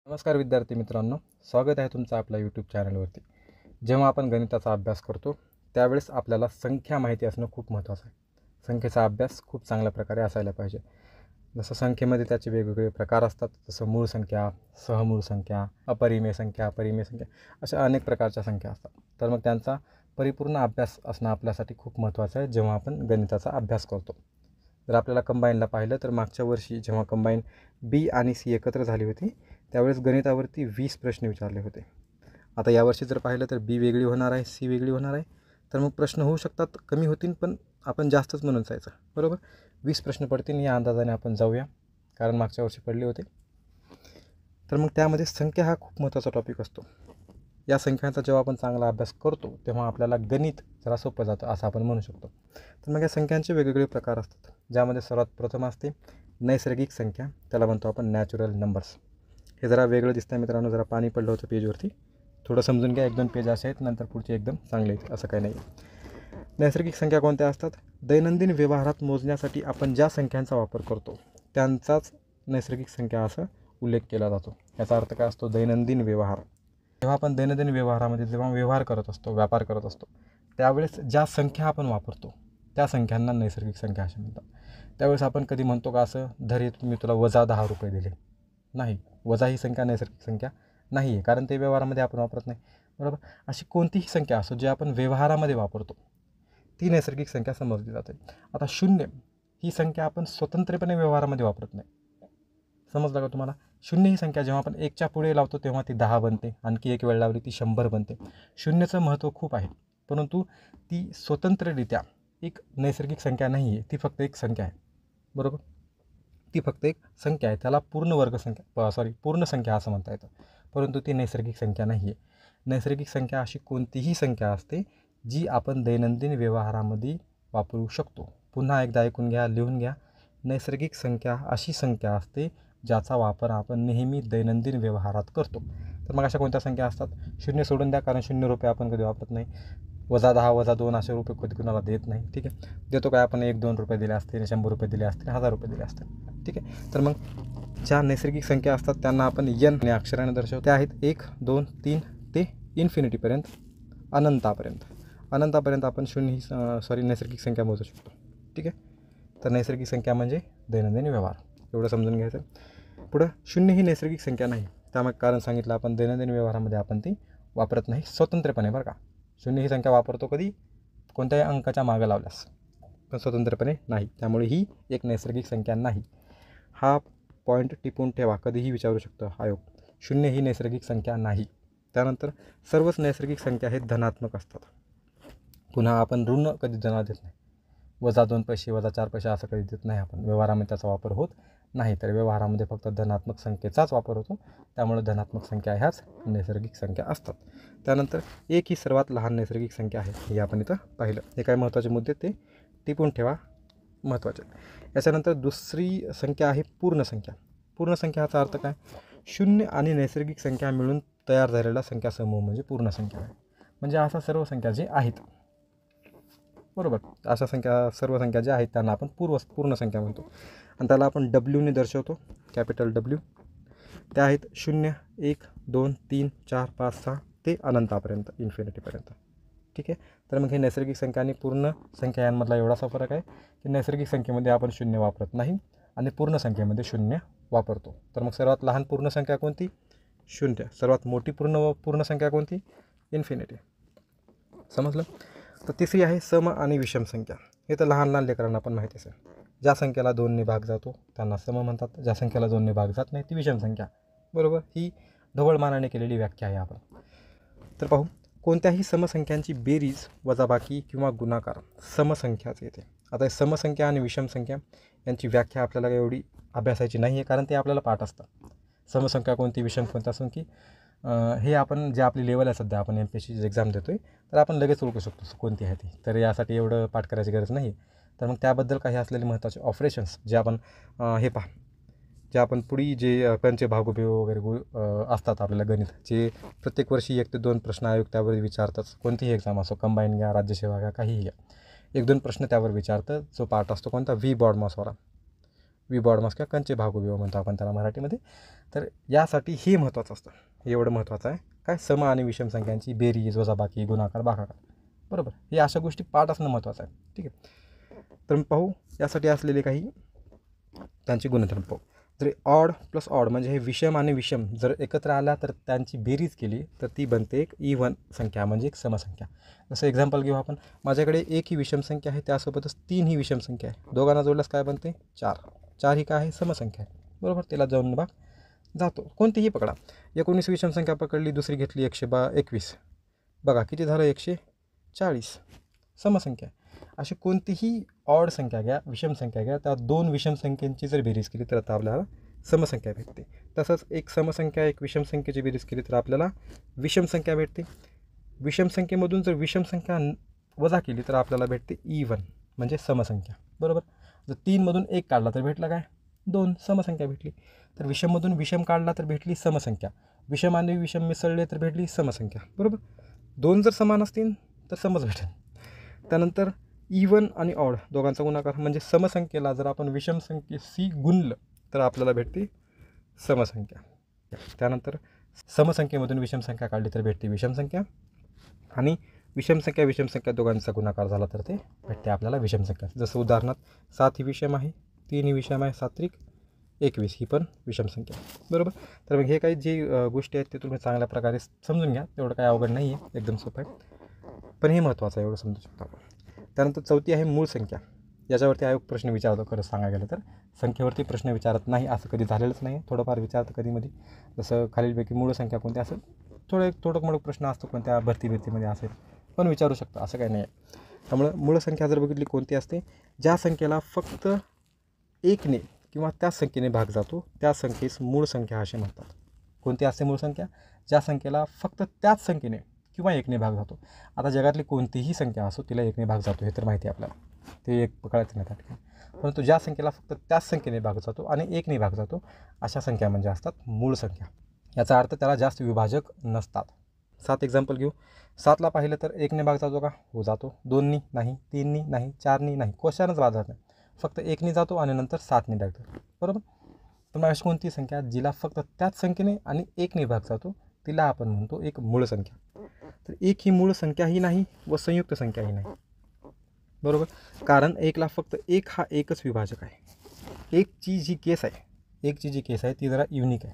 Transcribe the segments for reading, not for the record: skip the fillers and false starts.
नमस्कार विद्यार्थी मित्रांनो, स्वागत आहे तुमचं आपल्या यूट्यूब चॅनलवरती. जेव्हा आपण गणिताचा अभ्यास करतो त्यावेळेस आपल्याला संख्या माहिती असणं खूप महत्त्वाचं आहे. संख्येचा अभ्यास खूप चांगल्या प्रकारे असायला पाहिजे. जसं संख्येमध्ये त्याचे वेगवेगळे प्रकार असतात, जसं मूळ संख्या, सहमूळ संख्या, अपरिमेय संख्या, परिमेय संख्या, अशा अनेक प्रकारच्या संख्या असतात. तर मग त्यांचा परिपूर्ण अभ्यास असणं आपल्यासाठी खूप महत्त्वाचं आहे जेव्हा आपण गणिताचा अभ्यास करतो. जर आपल्याला कंबाईनला पाहिलं तर मागच्या वर्षी जेव्हा कंबाईन बी आणि सी एकत्र झाली होती त्यावेळेस गणितावरती 20 प्रश्न विचारले होते. आता यावर्षी जर पाहिलं तर बी वेगळी होणार आहे, सी वेगळी होणार आहे. तर मग प्रश्न होऊ शकतात, कमी होतील, पण आपण जास्तच म्हणून जायचं, बरोबर. 20 प्रश्न पडतील या अंदाजाने आपण जाऊया, कारण मागच्या वर्षी पडले होते. तर मग त्यामध्ये संख्या हा खूप महत्त्वाचा टॉपिक असतो. या संख्यांचा जेव्हा आपण चांगला अभ्यास करतो तेव्हा आपल्याला गणित जरा सोपं जातं असं आपण म्हणू शकतो. तर मग या संख्यांचे वेगवेगळे प्रकार असतात, ज्यामध्ये सर्वात प्रथम असते नैसर्गिक संख्या, त्याला म्हणतो आपण नॅचरल नंबर्स. हे जरा वेगळं दिसतं मित्रांनो, जरा पाणी पडलं होतं पेजवरती, थोडं समजून घ्या. 1-2 पेज असे आहेत, नंतर पुढचे एकदम चांगले आहेत, असं काही नाही. नैसर्गिक संख्या कोणत्या असतात? दैनंदिन व्यवहारात मोजण्यासाठी आपण ज्या संख्यांचा वापर करतो त्यांचाच नैसर्गिक संख्या असा उल्लेख केला जातो. याचा अर्थ काय असतो? दैनंदिन व्यवहार. जेव्हा आपण दैनंदिन व्यवहारामध्ये जेव्हा व्यवहार करत असतो, व्यापार करत असतो, त्यावेळेस ज्या संख्या आपण वापरतो त्या संख्यांना नैसर्गिक संख्या असे म्हणतात. त्यावेळेस आपण कधी म्हणतो का असं, धरे मी तुला वजा 10 रुपये दिले? नाही, वजा ही संख्या नैसर्गिक संख्या नाही आहे, कारण ते व्यवहारामध्ये आपण वापरत नाही, बरोबर. अशी कोणतीही संख्या असो जी आपण व्यवहारामध्ये वापरतो ती नैसर्गिक संख्या समजली जाते. आता 0 ही संख्या आपण स्वतंत्रपणे व्यवहारामध्ये वापरत नाही. समजलं का तुम्हाला? 0 ही संख्या जेव्हा आपण 1च्या पुढे लावतो तेव्हा ती 10 बनते, आणखी एक वेळ लावली ती 100 बनते. 0चं महत्त्व खूप आहे, परंतु ती स्वतंत्ररित्या एक नैसर्गिक संख्या नाही आहे, ती फक्त एक संख्या आहे, बरोबर. ती फक्त एक संख्या आहे, त्याला पूर्ण संख्या असं म्हणता येतं, परंतु ती नैसर्गिक संख्या नाही आहे. नैसर्गिक संख्या अशी कोणतीही संख्या असते जी आपण दैनंदिन व्यवहारामध्ये वापरू शकतो. पुन्हा एकदा ऐकून घ्या, लिहून घ्या. नैसर्गिक संख्या अशी संख्या असते ज्याचा वापर आपण नेहमी दैनंदिन व्यवहारात करतो. तर मग अशा कोणत्या संख्या असतात? 0 सोडून द्या, कारण 0 रुपये आपण कधी वापरत नाही. वजा 10, वजा 2 असे रुपये कधी कुणाला देत नाही, ठीक आहे. देतो काय आपण? 1-2 रुपये दिले असतील, 100 रुपये दिले असतील, 1000 रुपये दिले असतील, ठीक आहे. तर मग ज्या नैसर्गिक संख्या असतात त्यांना आपण एन या अक्षराने दर्शवतो. त्या आहेत 1, 2, 3 ते इन्फिनिटीपर्यंत, अनंतापर्यंत आपण नैसर्गिक संख्या मोजू शकतो, ठीक आहे. तर नैसर्गिक संख्या म्हणजे दैनंदिन व्यवहार, एवढं समजून घ्यायचं. पुढं 0 ही नैसर्गिक संख्या नाही, त्यामुळे कारण सांगितलं आपण दैनंदिन व्यवहारामध्ये आपण ती वापरत नाही स्वतंत्रपणे, बरं का. 0 ही संख्या वापरतो कधी? कोणत्याही अंकाच्या मागं लावल्यास, पण स्वतंत्रपणे नाही, त्यामुळे ही एक नैसर्गिक संख्या नाही. हा पॉईंट टिपून ठेवा, कधीही विचारू शकतो आयोग. 0 ही नैसर्गिक संख्या नाही. त्यानंतर सर्वच नैसर्गिक संख्या हे धनात्मक असतात. पुन्हा आपण ऋण कधी धनाला देत नाही. वजा 2 पैसे, वजा 4 पैसे असं कधी देत नाही आपण, व्यवहारामध्ये त्याचा वापर होत नाही. तर व्यवहारामध्ये फक्त धनात्मक संख्येचाच वापर होतो, त्यामुळे धनात्मक संख्या ह्याच नैसर्गिक संख्या असतात. त्यानंतर 1 ही सर्वात लहान नैसर्गिक संख्या आहे, हे आपण इथं पाहिलं. हे काय महत्त्वाचे मुद्दे ते टिपून ठेवा, महत्त्वाचे. याच्यानंतर दुसरी संख्या आहे पूर्ण संख्या. पूर्ण संख्या ह्याचा अर्थ काय? 0 आणि नैसर्गिक संख्या मिळून तयार झालेला संख्या समूह म्हणजे पूर्ण संख्या आहे. म्हणजे अशा सर्व संख्या जे आहेत, बरोबर, अशा सर्व संख्या ज्या आहेत त्यांना आपण पूर्ण संख्या म्हणतो, आणि त्याला आपण डब्ल्यूने दर्शवतो, कॅपिटल डब्ल्यू. त्या आहेत 0, 1, 2, 3, 4, 5, 6 ते अनंतापर्यंत, इन्फिनिटीपर्यंत, ठीक आहे. तर मग हे नैसर्गिक संख्या आणि पूर्ण संख्या यांमधला एवढासा फरक आहे की नैसर्गिक संख्येमध्ये आपण 0 वापरत नाही आणि पूर्ण संख्येमध्ये 0 वापरतो. तर मग सर्वात लहान पूर्ण संख्या कोणती? 0. सर्वात मोठी पूर्ण संख्या कोणती? इन्फिनिटी. समजलं? तर तिसरी आहे सम आणि विषम संख्या. हे तर लहान लहान लेकरांना पण माहितीच आहे. ज्या संख्येला 2ने भाग जातो त्यांना सम म्हणतात, ज्या संख्येला 2ने भाग जात नाही ती विषम संख्या, बरोबर. ही ढवळमानाने केलेली व्याख्या आहे आपण. तर पाहू, कोणत्याही समसंख्यांची बेरीज, वजाबाकी किंवा गुणाकार समसंख्याच येते. आता समसंख्या आणि विषम संख्या यांची व्याख्या आपल्याला एवढी अभ्यासायची नाही आहे, कारण ते आपल्याला पाठ असतं. समसंख्या कोणती, विषम कोणत्या संख्या, हे आपण जे आपली लेवल आहे सध्या, आपण MPSCची एक्झाम देतो आहे, तर आपण लगेच ओळखू शकतो कोणती आहे ती. तर यासाठी एवढं पाठ करायची गरज नाही. तर मग त्याबद्दल काही असलेले महत्त्वाचे ऑपरेशन्स जे आपण हे पहा, जे आपण पुढे जे कंचे भागोभाग वगैरे असतात आपल्याला गणित, जे प्रत्येक वर्षी 1 ते 2 प्रश्न आयोग त्यावर विचारतात. कोणतीही एक्झाम असो, कंबाईन घ्या, राज्यसेवा घ्या, काहीही घ्या, 1-2 प्रश्न त्यावर विचारतं. जो पार्ट असतो कोणता? व्ही बॉडमॉसवाला. विभवाडमास किंवा कंचे भागोविभव म्हणतो आपण त्याला मराठीमध्ये. तर यासाठी हे महत्त्वाचं असतं, एवढं महत्त्वाचं आहे काय, सम आणि विषम संख्यांची बेरीज, वजाबाकी, गुणाकार, भागाकार, बरोबर. हे अशा गोष्टी पाठ असणं महत्त्वाचं आहे. ठीक आहे. तर पाहू यासाठी असलेले काही त्यांचे गुणधर्म पाहू. जर ऑड प्लस ऑड म्हणजे हे विषम आणि विषम जर एकत्र आल्या तर त्यांची बेरीज केली तर ती बनते एक इव्हन संख्या म्हणजे एक समसंख्या. जसं एक्झाम्पल घेऊ आपण, माझ्याकडे 1 ही विषम संख्या आहे, त्यासोबतच 3 ही विषम संख्या आहे. दोघांना जोडल्यास काय बनते 4. 4 ही काय आहे समसंख्या आहे, बरोबर. त्याला जाऊन भाग जातो. कोणतीही पकडा, 19 विषम संख्या पकडली, दुसरी घेतली 121, बघा किती झालं 140, समसंख्या. अशी कोणतीही ऑड संख्या घ्या, विषम संख्या घ्या, त्या दोन विषम संख्यांची जर बेरीज केली तर आता आपल्याला समसंख्या भेटते. तसंच एक समसंख्या एक विषम संख्येची बेरीज केली तर आपल्याला विषम संख्या भेटते. विषम संख्येमधून जर विषम संख्या वजा केली तर आपल्याला भेटते इव्हन म्हणजे समसंख्या, बरोबर. जर 3मधून 1 काढला तर भेटला काय 2, समसंख्या भेटली. तर विषममधून विषम काढला तर भेटली समसंख्या, विषम आणि विषम मिसळले तर भेटली समसंख्या, बरोबर. 2 जर समान असतील तर समच भेटेल. त्यानंतर इव्हन आणि ऑड दोघांचा गुणाकार म्हणजे समसंख्येला जर आपण विषम संख्येशी गुणलं तर आपल्याला भेटते समसंख्या. त्यानंतर समसंख्येमधून विषम संख्या काढली तर भेटते विषम संख्या, आणि विषम संख्या दोघांचा गुणाकार झाला तर ते भेटते आपल्याला विषम संख्या. जसं उदाहरणार्थ 7 ही विषम आहे, 3 ही विषम आहे, 7 त्रिक 21 ही पण विषम संख्या, बरोबर. तर मग हे काही जी गोष्टी आहेत ते तुम्ही चांगल्या प्रकारे समजून घ्या, तेवढं काही अवघड नाही आहे, एकदम सोपं आहे, पण हे महत्त्वाचं आहे, एवढं समजू शकतो आपण. त्यानंतर चौथी आहे मूळ संख्या. याच्यावरती आयोग प्रश्न विचारतो, खरं सांगायला गेलं तर संख्येवरती प्रश्न विचारत नाही असं कधी झालेलंच नाही. थोडंफार विचारतं कधीमध्ये, जसं खालीलपैकी मूळ संख्या कोणती, असं थोडं मोठं प्रश्न असतो कोणत्या भरतीमध्ये असेल, पण विचारू शकतो, असं काही नाही आहे. त्यामुळं मूळ संख्या जर बघितली कोणती असते, ज्या संख्येला फक्त 1ने किंवा त्याच संख्येने भाग जातो त्या संख्येस मूळ संख्या असे म्हणतात. कोणती असते मूळ संख्या, ज्या संख्येला फक्त त्याच संख्येने किंवा 1ने भाग जातो. आता जगातली कोणतीही संख्या असो तिला 1ने भाग जातो हे तर माहिती आहे आपल्याला, ते एक पकडायचं नाही त्या ठिकाणी. परंतु ज्या संख्येला फक्त त्याच संख्येने भाग जातो आणि 1ने भाग जातो अशा संख्या म्हणजे असतात मूळ संख्या. याचा अर्थ त्याला जास्त विभाजक नसतात. 7 एक्झाम्पल घेऊ. 7ला पाहिलं तर 1ने भाग जातो का, हो जातो. 2नी नाही, 3नी नाही, 4नी नाही, क्वशनच भाग जात नाही, फक्त 1ने जातो आणि नंतर 7ने जातो, बरोबर. तर मग अशी कोणती संख्या जिला फक्त त्याच संख्येने आणि 1ने भाग जातो तिला आपण म्हणतो एक मूळ संख्या. तर 1 ही मूळ संख्याही नाही व संयुक्त संख्याही नाही, बरोबर. कारण 1ला फक्त 1 हा एकच विभाजक आहे. 1ची जी केस आहे ती जरा युनिक आहे,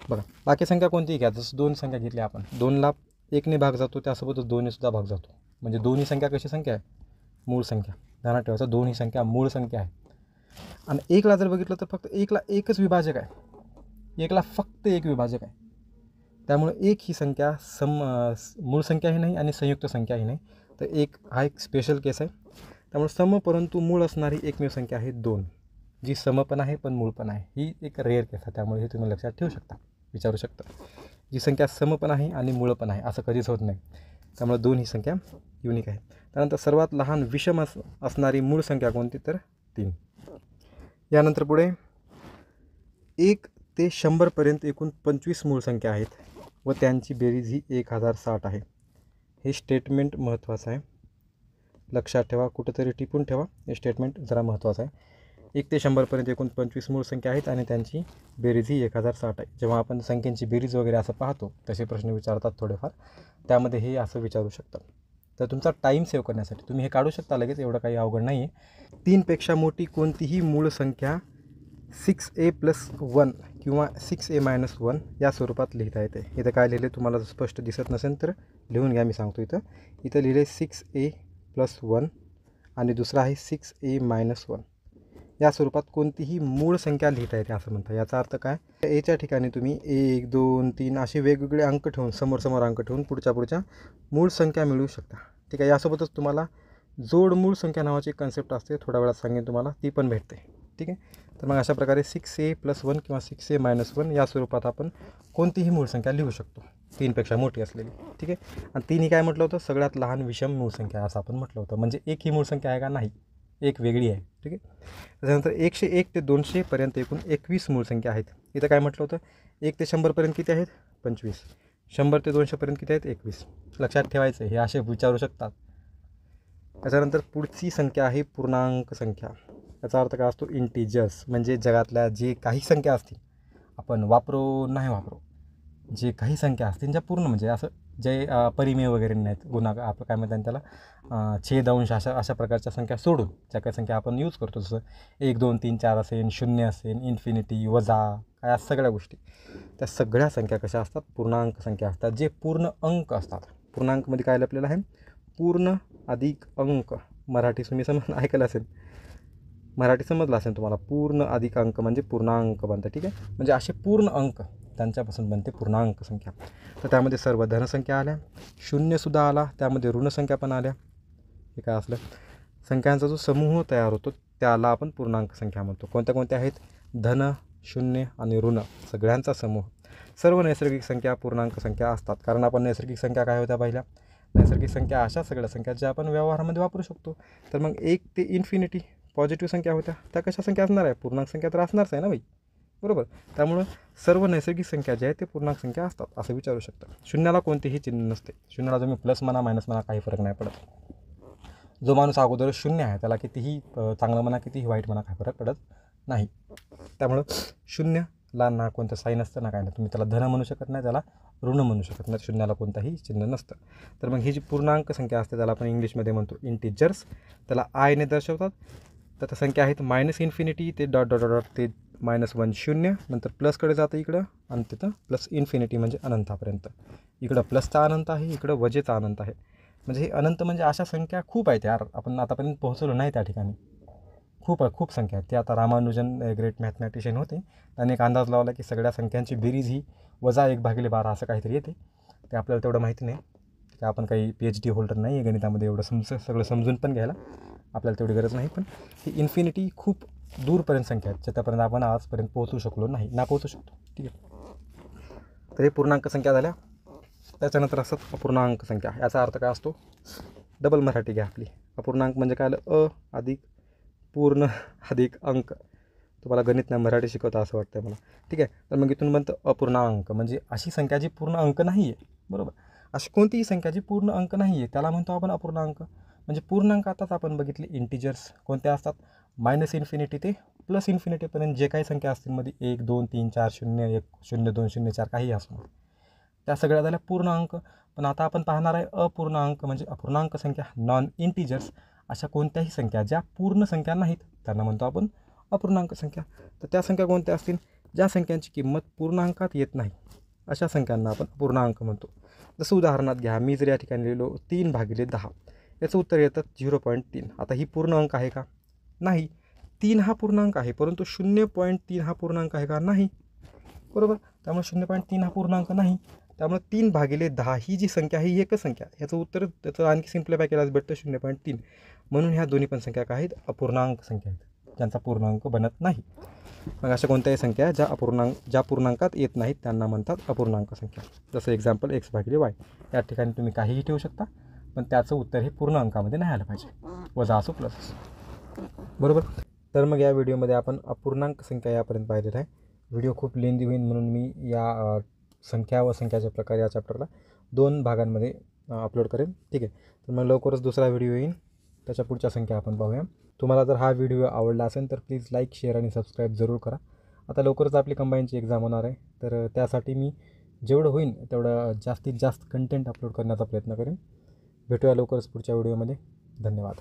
बघा. बाकी संख्या कोणतीही घ्या, जसं 2 संख्या घेतली आपण, 2ला 1ने भाग जातो त्यासोबतच 2ने सुद्धा भाग जातो, म्हणजे दोन्ही संख्या कशी संख्या आहे, मूळ संख्या. ध्यानात ठेवायचं, दोन्ही संख्या मूळ संख्या आहे. आणि 1ला जर बघितलं तर फक्त 1ला एकच विभाजक आहे, 1ला फक्त एक विभाजक आहे. त्यामुळे 1 ही संख्या मूळ संख्याही नाही आणि संयुक्त संख्याही नाही. तर 1 हा एक स्पेशल केस आहे. त्यामुळे सम परंतु मूळ असणारी एकमेव संख्या आहे 2, जी सम पण आहे पण मूळ पण आहे. ही एक रेअर केस आहे, त्यामुळे हे तुम्ही लक्षात ठेवू शकता, विचारू शकता. जी संख्या सम पण आहे आणि मूळ पण आहे असं कधीच होत नाही, त्यामुळे 2 ही संख्या युनिक आहे. त्यानंतर सर्वात लहान विषम असणारी मूळ संख्या कोणती तर 3. यानंतर पुढे 1 ते 100पर्यंत एकूण 25 मूळ संख्या आहेत व त्यांची बेरीज ही 1060 आहे. हे स्टेटमेंट महत्त्वाचं आहे, लक्षात ठेवा, कुठंतरी टिपून ठेवा, हे स्टेटमेंट जरा महत्त्वाचं आहे. 1 ते 100पर्यंत एकूण 25 मूळ संख्या आहेत आणि त्यांची बेरीज ही 1060 आहे. जेव्हा आपण संख्यांची बेरीज वगैरे असं पाहतो तसे प्रश्न विचारतात थोडेफार, त्यामध्ये हे असं विचारू शकतात. तर तुमचा टाईम सेव्ह करण्यासाठी तुम्ही हे काढू शकता लगेच, एवढं काही अवघड नाही आहे. 3पेक्षा मोठी कोणतीही मूळ संख्या 6a+1 किंवा 6a-1 या स्वरूपात लिहिता येते. इथं काय लिहिले तुम्हाला स्पष्ट दिसत नसेल तर लिहून घ्या, मी सांगतो. इथं लिहिले 6a+1 आणि दुसरा आहे 6a-1 या स्वरूपात कोणतीही मूळ संख्या लिहिता येते असं म्हणतात. याचा अर्थ काय, एच्या ठिकाणी तुम्ही 1, 2, 3 असे वेगवेगळे अंक ठेवून समोर अंक ठेवून पुढच्या मूळ संख्या मिळवू शकता. ठीक आहे. यासोबतच तुम्हाला जोड मूळ संख्या नावाची कन्सेप्ट असते, थोड्या वेळात सांगेन तुम्हाला, ती पण भेटते. ठीक आहे. तर मग अशा प्रकारे 6a+1 किंवा 6a-1 या स्वरूपात आपण कोणतीही मूळ संख्या लिहू शकतो, 3पेक्षा मोठी असलेली. ठीक आहे. आणि 3 ही काय म्हटलं होतं, सगळ्यात लहान विषम मूळ संख्या असं आपण म्हटलं होतं. म्हणजे 1 ही मूळ संख्या आहे का, नाही, 1 वेगळी आहे. ठीक आहे. त्याच्यानंतर 101 ते 200पर्यंत एकूण 21 मूळ संख्या आहेत. इथं काय म्हटलं होतं, 1 ते 100पर्यंत किती आहेत 25, 100 ते 200पर्यंत किती आहेत 21. लक्षात ठेवायचं, हे असे विचारू शकतात. त्याच्यानंतर पुढची संख्या आहे पूर्णांक संख्या. याचा अर्थ काय असतो, इंटिजर्स, म्हणजे जगातल्या जे काही संख्या असतील, आपण वापरू नाही वापरू, जे काही संख्या असतील ज्या पूर्ण म्हणजे असं जे परिमेय वगैरे नाहीत, गुणाकार आपण काय म्हणतात त्याला, छेद अंश, अशा प्रकारच्या संख्या सोडून ज्या काही संख्या आपण यूज करतो, जसं 1 2 3 4 असेल, 0 असेल, इन्फिनिटी, वजा, काय या सगळ्या गोष्टी, त्या सगळ्या संख्या कशा असतात, पूर्णांक संख्या असतात, जे पूर्ण अंक असतात. पूर्णांकमध्ये काय आपल्याला आहे, पूर्ण अधिक अंक. मराठी तुम्ही ऐकलं असेल, मराठी समजलं असेल तुम्हाला. पूर्ण अधिक अंक म्हणजे पूर्णांक बनतं, ठीक आहे. म्हणजे असे पूर्ण अंक त्यांच्यापासून बनते पूर्णांक संख्या. तर त्यामध्ये सर्व धनसंख्या आल्या, शून्यसुद्धा आला, त्यामध्ये ऋणसंख्या पण आल्या. हे काय असलं, संख्यांचा जो समूह तयार होतो त्याला आपण पूर्णांक संख्या म्हणतो. कोणत्या कोणत्या आहेत, धन, शून्य आणि ऋण, सगळ्यांचा समूह. सर्व नैसर्गिक संख्या पूर्णांक संख्या असतात, कारण आपण नैसर्गिक संख्या काय होत्या पाहिल्या, नैसर्गिक संख्या अशा सगळ्या संख्या ज्या आपण व्यवहारामध्ये वापरू शकतो. तर मग 1 ते इन्फिनिटी पॉझिटिव्ह संख्या होत्या, त्या कशा संख्या असणार आहे, पूर्णांक संख्या तर असणारच आहे ना बाई, बरोबर. त्यामुळं सर्व नैसर्गिक संख्या ज्या आहेत ते पूर्णांक संख्या असतात असं विचारू शकता. शून्याला कोणतेही चिन्ह नसते. शून्याला तुम्ही प्लस म्हणा मायनस म्हणा काही फरक नाही पडत. जो माणूस अगोदर शून्य आहे त्याला कितीही चांगलं म्हणा कितीही वाईट म्हणा काही फरक पडत नाही. त्यामुळं शून्यला ना कोणतं साईन असतं ना काय नाही. तुम्ही त्याला धन म्हणू शकत नाही, त्याला ऋण म्हणू शकत नाही. शून्याला कोणताही चिन्ह नसतं. तर मग ही जी पूर्णांक संख्या असते त्याला आपण इंग्लिशमध्ये म्हणतो इंटिजर्स. त्याला आयने दर्शवतात. तर त्या संख्या आहेत -इन्फिनिटी ते डॉट डॉट डॉट ते -1 0, नंतर प्लसकडे जातं इकडं, आणि तिथं प्लस इन्फिनिटी म्हणजे अनंतापर्यंत. इकडं प्लसचा अनंत आहे, इकडं वजेचा अनंत आहे. म्हणजे हे अनंत म्हणजे अशा संख्या खूप आहेत यार, आपण आतापर्यंत पोहोचलो नाही त्या ठिकाणी. खूप संख्या आहेत. ते आता रामानुजन ग्रेट मॅथमॅटिशियन होते, त्याने एक अंदाज लावला की सगळ्या संख्यांची बेरीज ही -1/12 असं काहीतरी येते. ते आपल्याला तेवढं माहिती नाही, की आपण काही PhD होल्डर नाही आहे गणितामध्ये एवढं सगळं समजून पण घ्यायला आपल्याला तेवढी गरज नाही. पण ही इन्फिनिटी खूप दूरपर्यंत संख्या आहेत, ज्याच्यापर्यंत आपण आजपर्यंत पोहोचू शकलो नाही, ना पोहोचू शकतो, ठीक आहे. तर हे पूर्णांक संख्या झाल्या. त्याच्यानंतर असतात अपूर्णांक संख्या. याचा अर्थ काय असतो, डबल मराठी घ्या आपली. अपूर्णांक म्हणजे काय आलं, अधिक पूर्ण अधिक अंक. तुम्हाला गणित नाही मराठी शिकवता असं वाटतं मला, ठीक आहे. तर मग इथून बनतं अपूर्णांक, म्हणजे अशी संख्या जी पूर्ण अंक नाही आहे, बरोबर. अशी कोणतीही संख्या जी पूर्ण अंक नाही आहे त्याला म्हणतो आपण अपूर्णांक. म्हणजे पूर्णांक आताच आपण बघितले इंटिजर्स कोणत्या असतात, -इन्फिनिटी ते +इन्फिनिटीपर्यंत जे काही संख्या असतील मध्ये 1 2 3 4 0 1 0 2 0 4 काही असणार, त्या सगळ्या झाल्या पूर्ण अंक. पण आता आपण पाहणार आहे अपूर्णांक म्हणजे अपूर्णांक संख्या, नॉन इंटिजर्स. अशा कोणत्याही संख्या ज्या पूर्ण संख्या नाहीत त्यांना म्हणतो आपण अपूर्णांक संख्या. तर त्या संख्या कोणत्या असतील, ज्या संख्यांची किंमत पूर्णांकात येत नाही अशा संख्यांना आपण पूर्णांक म्हणतो. जसं उदाहरणात घ्या, मी जर या ठिकाणी लिहिलो 3/10, याचं उत्तर येतं 0.3. आता ही पूर्ण अंक आहे का, नाही. 3 हा पूर्णांक आहे, परंतु 0.3 हा पूर्णांक आहे का, नाही, बरोबर. त्यामुळे 0.3 हा पूर्णांक नाही. त्यामुळे 3/10 ही जी संख्या आहे ही एकच संख्या, ह्याचं उत्तर त्याचं आणखी सिम्प्लिफाय केल्यास भेटतं 0.3. म्हणून ह्या दोन्ही पण संख्या काय आहेत, अपूर्णांक संख्या आहेत, ज्यांचा पूर्णांक बनत नाही. मग अशा कोणत्याही संख्या ज्या पूर्णांकात येत नाहीत त्यांना म्हणतात अपूर्णांक संख्या. जसं एक्झाम्पल x/y. या ठिकाणी तुम्ही काहीही ठेवू शकता, पण त्याचं उत्तर हे पूर्ण अंकामध्ये नाही आलं पाहिजे, वजा असो प्लस असो, बरोबर. तर मग या व्हिडिओमध्ये आपण अपूर्णांक संख्या यापर्यंत पाहिलेलं आहे. व्हिडिओ खूप लेंदी होईल म्हणून मी या संख्या व संख्याच्या प्रकार या चॅप्टरला 2 भागांमध्ये अपलोड करेन, ठीक आहे. तर मग लवकरच दुसरा व्हिडिओ येईल, त्याच्या पुढच्या संख्या आपण पाहूया. तुम्हाला जर हा व्हिडिओ आवडला असेल तर प्लीज लाईक, शेअर आणि सबस्क्राईब जरूर करा. आता लवकरच आपली कंबाईनची एक्झाम होणार आहे, तर त्यासाठी मी जेवढं होईल तेवढं जास्तीत जास्त कंटेंट अपलोड करण्याचा प्रयत्न करेन. भेटूया लवकरच पुढच्या व्हिडिओमध्ये. धन्यवाद.